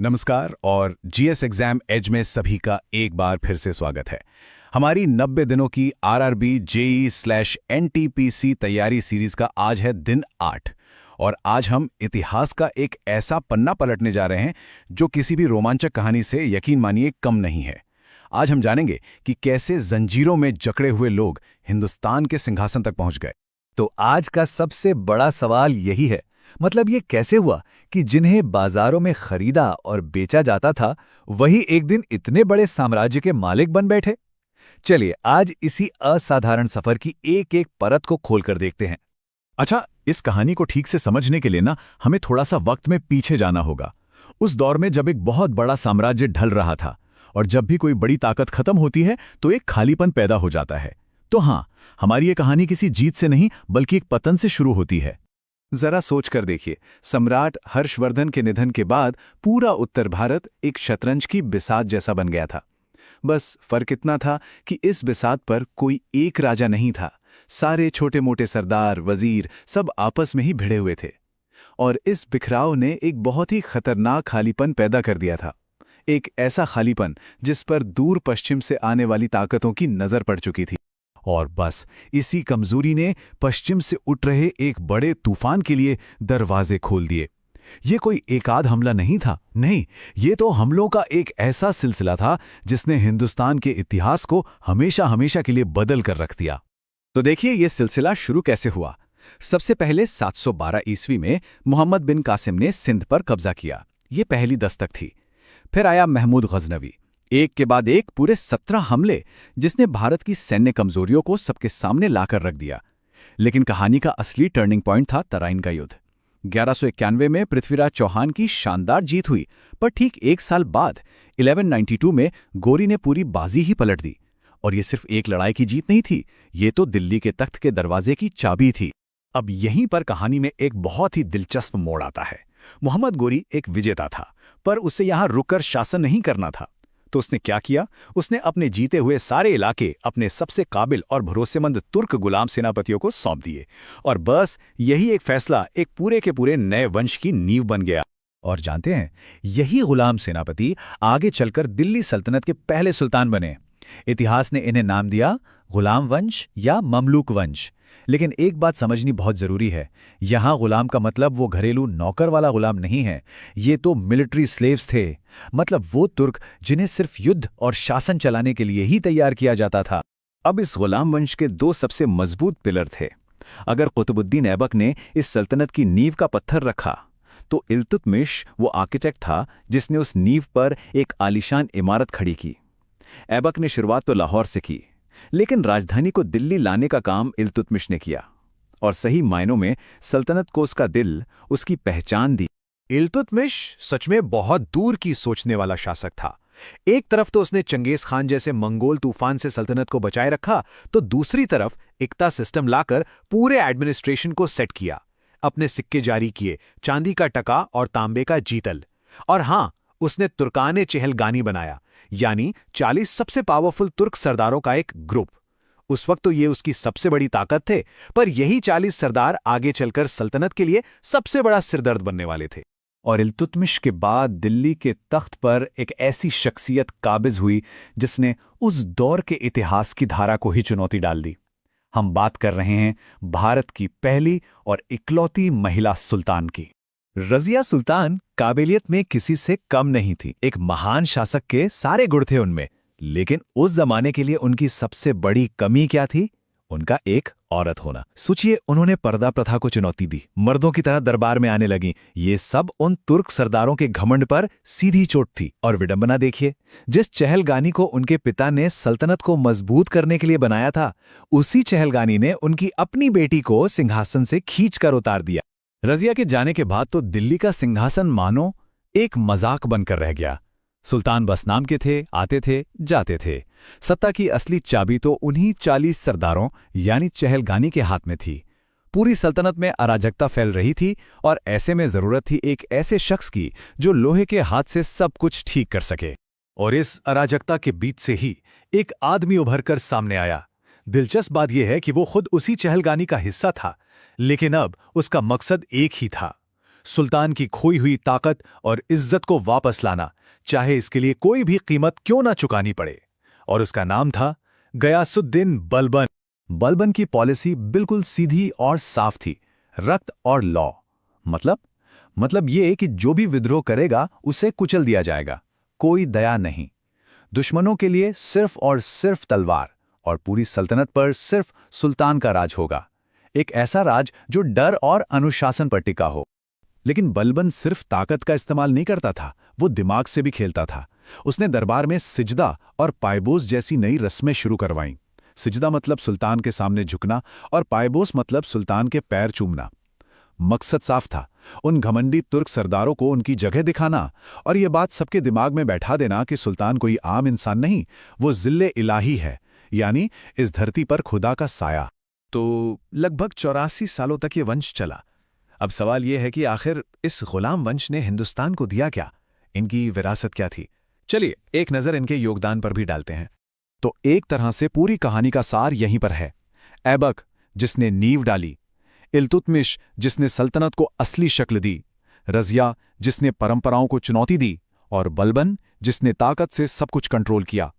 नमस्कार और GS exam as में सभी का एक बार फिर से स्वागत है। हमारी 90 दिनों की आरआरबी जेई/एनटीपीसी तैयारी सीरीज का आज है दिन 8 और आज हम इतिहास का एक ऐसा पन्ना पलटने जा रहे हैं जो किसी भी रोमांचक कहानी से यकीन मानिए कम नहीं है। आज हम जानेंगे कि कैसे जंजीरों में जकड़े हुए लोग हिंदुस्तान के सिंहासन तक पहुंच गए। तो आज का सबसे बड़ा सवाल यही है, मतलब ये कैसे हुआ कि जिन्हें बाजारों में खरीदा और बेचा जाता था वही एक दिन इतने बड़े साम्राज्य के मालिक बन बैठे। चलिए आज इसी असाधारण सफर की एक एक परत को खोलकर देखते हैं। अच्छा, इस कहानी को ठीक से समझने के लिए ना हमें थोड़ा सा वक्त में पीछे जाना होगा। उस दौर में जब एक बहुत बड़ा साम्राज्य ढल रहा था और जब भी कोई बड़ी ताकत खत्म होती है तो एक खालीपन पैदा हो जाता है। तो हाँ, हमारी ये कहानी किसी जीत से नहीं बल्कि एक पतन से शुरू होती है। जरा सोच कर देखिए, सम्राट हर्षवर्धन के निधन के बाद पूरा उत्तर भारत एक शतरंज की बिसात जैसा बन गया था। बस फर्क इतना था कि इस बिसात पर कोई एक राजा नहीं था। सारे छोटे मोटे सरदार, वजीर सब आपस में ही भिड़े हुए थे और इस बिखराव ने एक बहुत ही खतरनाक खालीपन पैदा कर दिया था। एक ऐसा खालीपन जिस पर दूर पश्चिम से आने वाली ताकतों की नजर पड़ चुकी थी। और बस इसी कमजोरी ने पश्चिम से उठ रहे एक बड़े तूफान के लिए दरवाजे खोल दिए। ये कोई एकाध हमला नहीं था, नहीं, ये तो हमलों का एक ऐसा सिलसिला था जिसने हिंदुस्तान के इतिहास को हमेशा हमेशा के लिए बदल कर रख दिया। तो देखिए ये सिलसिला शुरू कैसे हुआ। सबसे पहले 712 ईस्वी में मोहम्मद बिन कासिम ने सिंध पर कब्जा किया। ये पहली दस्तक थी। फिर आया महमूद गजनवी, एक के बाद एक पूरे 17 हमले, जिसने भारत की सैन्य कमजोरियों को सबके सामने लाकर रख दिया। लेकिन कहानी का असली टर्निंग पॉइंट था तराइन का युद्ध। 1191 में पृथ्वीराज चौहान की शानदार जीत हुई, पर ठीक एक साल बाद 1192 में गोरी ने पूरी बाजी ही पलट दी। और ये सिर्फ एक लड़ाई की जीत नहीं थी, ये तो दिल्ली के तख्त के दरवाजे की चाबी थी। अब यहीं पर कहानी में एक बहुत ही दिलचस्प मोड़ आता है। मोहम्मद गोरी एक विजेता था, पर उसे यहां रुककर शासन नहीं करना था। तो उसने क्या किया? उसने अपने जीते हुए सारे इलाके अपने सबसे काबिल और भरोसेमंद तुर्क गुलाम सेनापतियों को सौंप दिए। और बस यही एक फैसला एक पूरे के पूरे नए वंश की नींव बन गया। और जानते हैं, यही गुलाम सेनापति आगे चलकर दिल्ली सल्तनत के पहले सुल्तान बने। इतिहास ने इन्हें नाम दिया गुलाम वंश या ममलूक वंश। लेकिन एक बात समझनी बहुत जरूरी है, यहां गुलाम का मतलब वो घरेलू नौकर वाला गुलाम नहीं है। ये तो मिलिट्री स्लेव्स थे, मतलब वो तुर्क जिन्हें सिर्फ युद्ध और शासन चलाने के लिए ही तैयार किया जाता था। अब इस गुलाम वंश के दो सबसे मजबूत पिलर थे। अगर कुतुबुद्दीन ऐबक ने इस सल्तनत की नींव का पत्थर रखा, तो इल्तुतमिश वो आर्किटेक्ट था जिसने उस नींव पर एक आलीशान इमारत खड़ी की। ऐबक ने शुरुआत तो लाहौर से की, लेकिन राजधानी को दिल्ली लाने का काम इल्तुतमिश ने किया और सही मायनों में सल्तनत को उसका दिल, उसकी पहचान दी। इल्तुतमिश सच में बहुत दूर की सोचने वाला शासक था। एक तरफ तो उसने चंगेज खान जैसे मंगोल तूफान से सल्तनत को बचाए रखा, तो दूसरी तरफ इक्ता सिस्टम लाकर पूरे एडमिनिस्ट्रेशन को सेट किया। अपने सिक्के जारी किए, चांदी का टका और तांबे का जीतल। और हां, उसने तुर्काने चहलगानी बनाया, यानी 40 सबसे पावरफुल तुर्क सरदारों का एक ग्रुप। उस वक्त तो ये उसकी सबसे बड़ी ताकत थे, पर यही 40 सरदार आगे चलकर सल्तनत के लिए सबसे बड़ा सिरदर्द बनने वाले थे। और इल्तुतमिश के बाद दिल्ली के तख्त पर एक ऐसी शख्सियत काबिज हुई जिसने उस दौर के इतिहास की धारा को ही चुनौती डाल दी। हम बात कर रहे हैं भारत की पहली और इकलौती महिला सुल्तान की। रजिया सुल्तान काबिलियत में किसी से कम नहीं थी। एक महान शासक के सारे गुण थे उनमें, लेकिन उस जमाने के लिए उनकी सबसे बड़ी कमी क्या थी? उनका एक औरत होना। सोचिए, उन्होंने पर्दा प्रथा को चुनौती दी, मर्दों की तरह दरबार में आने लगी। ये सब उन तुर्क सरदारों के घमंड पर सीधी चोट थी। और विडंबना देखिए, जिस चहलगानी को उनके पिता ने सल्तनत को मजबूत करने के लिए बनाया था, उसी चहलगानी ने उनकी अपनी बेटी को सिंहासन से खींचकर उतार दिया। रजिया के जाने के बाद तो दिल्ली का सिंहासन मानो एक मजाक बनकर रह गया। सुल्तान बस नाम के थे, आते थे, जाते थे। सत्ता की असली चाबी तो उन्हीं 40 सरदारों यानी चहलगानी के हाथ में थी। पूरी सल्तनत में अराजकता फैल रही थी और ऐसे में जरूरत थी एक ऐसे शख्स की जो लोहे के हाथ से सब कुछ ठीक कर सके। और इस अराजकता के बीच से ही एक आदमी उभरकर सामने आया। दिलचस्प बात यह है कि वो खुद उसी चहलगानी का हिस्सा था, लेकिन अब उसका मकसद एक ही था। सुल्तान की खोई हुई ताकत और इज्जत को वापस लाना, चाहे इसके लिए कोई भी कीमत क्यों ना चुकानी पड़े। और उसका नाम था गयासुद्दीन बलबन। बलबन की पॉलिसी बिल्कुल सीधी और साफ थी, रक्त और लॉ। मतलब ये कि जो भी विद्रोह करेगा उसे कुचल दिया जाएगा, कोई दया नहीं। दुश्मनों के लिए सिर्फ और सिर्फ तलवार, और पूरी सल्तनत पर सिर्फ सुल्तान का राज होगा। एक ऐसा राज जो डर और अनुशासन पर टिका हो। लेकिन बलबन सिर्फ ताकत का इस्तेमाल नहीं करता था, वो दिमाग से भी खेलता था। उसने दरबार में सिजदा और पायबोस जैसी नई रस्में शुरू करवाईं। सिजदा मतलब सुल्तान के सामने झुकना और पायबोस मतलब सुल्तान के पैर चूमना। मकसद साफ था, उन घमंडी तुर्क सरदारों को उनकी जगह दिखाना और ये बात सबके दिमाग में बैठा देना कि सुल्तान कोई आम इंसान नहीं, वो जिल्ले इलाही है, यानी इस धरती पर खुदा का साया। तो लगभग 84 सालों तक ये वंश चला। अब सवाल यह है कि आखिर इस गुलाम वंश ने हिंदुस्तान को दिया क्या? इनकी विरासत क्या थी? चलिए एक नज़र इनके योगदान पर भी डालते हैं। तो एक तरह से पूरी कहानी का सार यहीं पर है। ऐबक, जिसने नींव डाली, इल्तुतमिश, जिसने सल्तनत को असली शक्ल दी, रज़िया, जिसने परंपराओं को चुनौती दी, और बलबन, जिसने ताकत से सब कुछ कंट्रोल किया।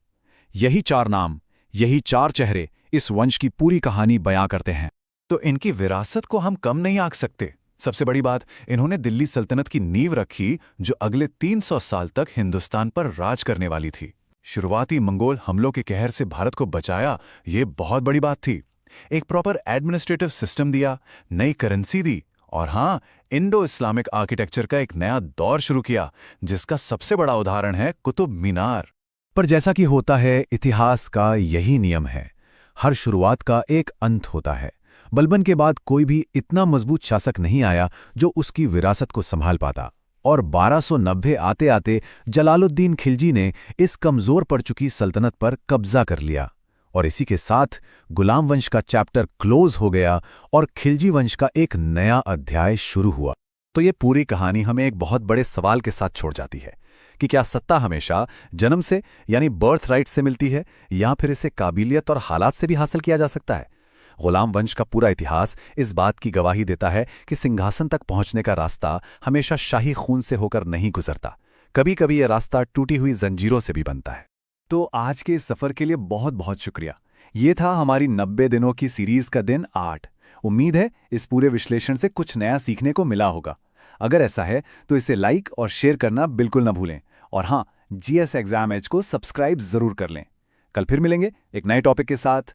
यही चार नाम, यही चार चेहरे इस वंश की पूरी कहानी बयां करते हैं। तो इनकी विरासत को हम कम नहीं आंक सकते। सबसे बड़ी बात, इन्होंने दिल्ली सल्तनत की नींव रखी जो अगले 300 साल तक हिंदुस्तान पर राज करने वाली थी। शुरुआती मंगोल हमलों के कहर से भारत को बचाया, ये बहुत बड़ी बात थी। एक प्रॉपर एडमिनिस्ट्रेटिव सिस्टम दिया, नई करेंसी दी, और हाँ, इंडो इस्लामिक आर्किटेक्चर का एक नया दौर शुरू किया, जिसका सबसे बड़ा उदाहरण है कुतुब मीनार। पर जैसा कि होता है, इतिहास का यही नियम है, हर शुरुआत का एक अंत होता है। बलबन के बाद कोई भी इतना मजबूत शासक नहीं आया जो उसकी विरासत को संभाल पाता, और 1290 आते आते जलालुद्दीन खिलजी ने इस कमजोर पड़ चुकी सल्तनत पर कब्जा कर लिया, और इसी के साथ गुलाम वंश का चैप्टर क्लोज हो गया और खिलजी वंश का एक नया अध्याय शुरू हुआ। तो ये पूरी कहानी हमें एक बहुत बड़े सवाल के साथ छोड़ जाती है कि क्या सत्ता हमेशा जन्म से यानी बर्थ राइट से मिलती है, या फिर इसे काबिलियत और हालात से भी हासिल किया जा सकता है? गुलाम वंश का पूरा इतिहास इस बात की गवाही देता है कि सिंहासन तक पहुंचने का रास्ता हमेशा शाही खून से होकर नहीं गुजरता। कभी कभी यह रास्ता टूटी हुई जंजीरों से भी बनता है। तो आज के इस सफ़र के लिए बहुत बहुत शुक्रिया। ये था हमारी 90 दिनों की सीरीज़ का दिन 8। उम्मीद है इस पूरे विश्लेषण से कुछ नया सीखने को मिला होगा। अगर ऐसा है तो इसे लाइक और शेयर करना बिल्कुल न भूलें, और हाँ, GS एग्जाम एज को सब्सक्राइब ज़रूर कर लें। कल फिर मिलेंगे एक नए टॉपिक के साथ।